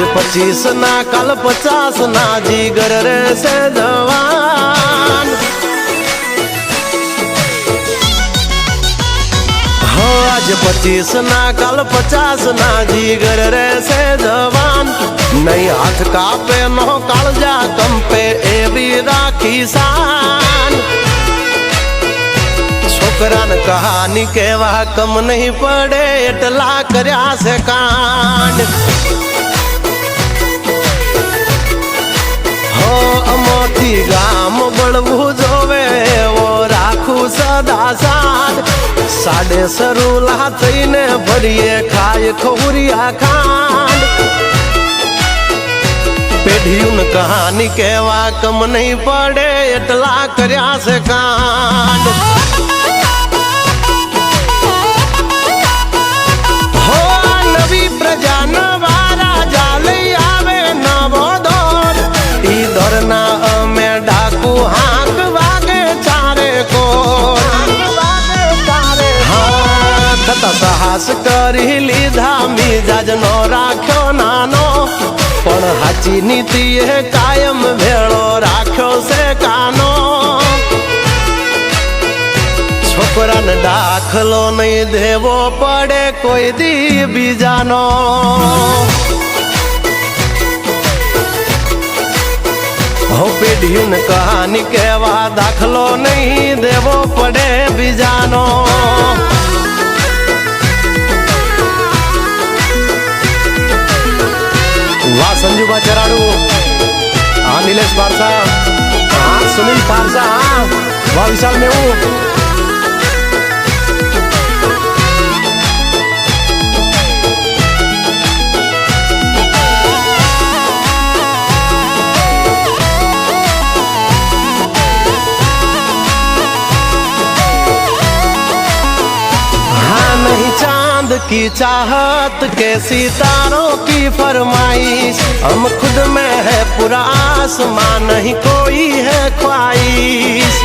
25 ना कल 50 ना जीगर रे से जवान। हो आज 25 ना कल 50 ना जीगर रे से जवान। नहीं हाथ कापे नो कालजा कंपे एवी राखी शान। छोकरान कहानी केवा कम नहीं पड़े एटला कर्या से कांड। हो अमोठी गाम बळवू जोवे वो राखू सदा साथ। साडे सरूला थईने भरिए खाय खौरिया खांड। पेढ़ियुन कहानी केवा कम नहीं पड़े एटला कर्या से कांड। हो नवी प्रजा नवा राजा लई आवे नवो दौर। ई दौरना में डाकू हाक वागे चारे को। हाँ थता साहस करी लीधा मिजाज नो राख्यो नानो। पण हाची नीति है कायम भेड़ो राख्यो से कानो। छोकरान दाखलो नहीं देवो पड़े कोई दी बीजानो। हो पेढ़ियुन कहानी केवा दाखलो नहीं देवो पड़े बीजानो। वाह संजूबा चराड़ू, हाँ नीलेश पारसा, हाँ सुनील पारसा, हाँ वाह विशाल मेहू। की चाहत के सितारों की फरमाइश। हम खुद में है पूरा आसमां नहीं कोई है ख्वाहिश।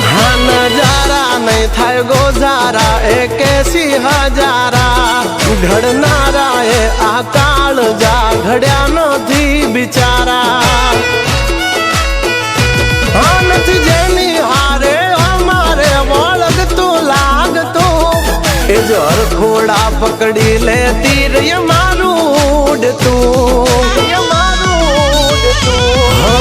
हाँ नजारा नहीं था गोजारा एक ऐसी हजारा। घड़नारा है आकाल जा घड़िया नथी बिचारा। हाँ नथी जेनी हारे जोर घोड़ा पकड़ी ले तीर ये मारू उड़ तू।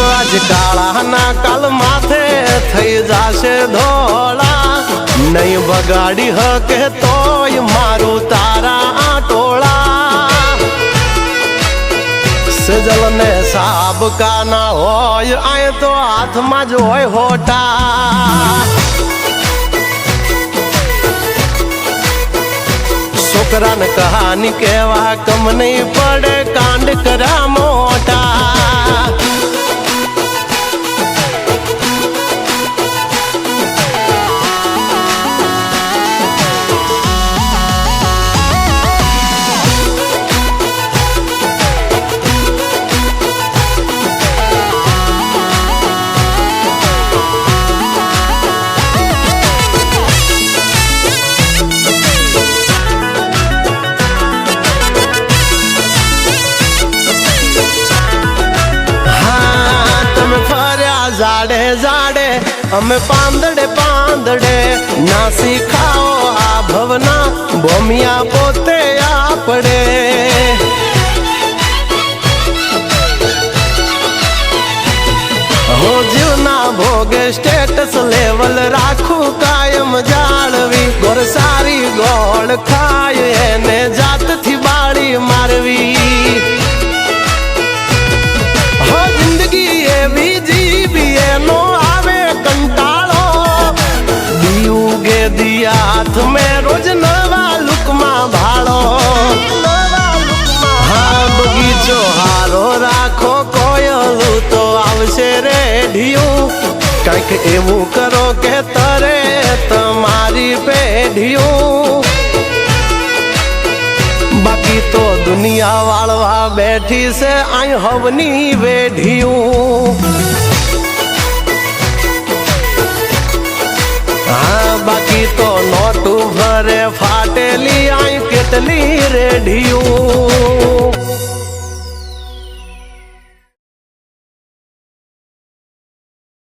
आज काला ना कल माथे थई जाशे धोला। नहीं बगाड़ी ह के तो मारू तारा आटोला। सजल ने साब का ना होय आए तो हाथ में जो होय होटा। छोकरान कहानी केवा कम नहीं पड़े कांड करा मोटा। जाड़े जाड़े हमें पांदड़े पांदड़े ना सिखाओ आ भवना भूमिया पोते आपड़े। हो जीवना भोगे स्टेटस लेवल राखू कायम जालवी। गोर सारी गोड़ खाए ने जात थी बाड़ी मारवी। हो जिंदगी ये भी नो आवे कंटालो। दीऊगे दिया हाथ में रोज नवा लुकमा भाड़ो। हाँ बगीचो हारो राखो कोयलू तो आवशे रेढ़ियों। कईक एवं करो के तरे तुम्हारी पेढ़ियों। बाकी तो दुनिया वालवा बैठी से आई हवनी वेढ़ियों। બાકી તો નોટું ભરે ફાટેલી આઈ કેટલી રેડિયું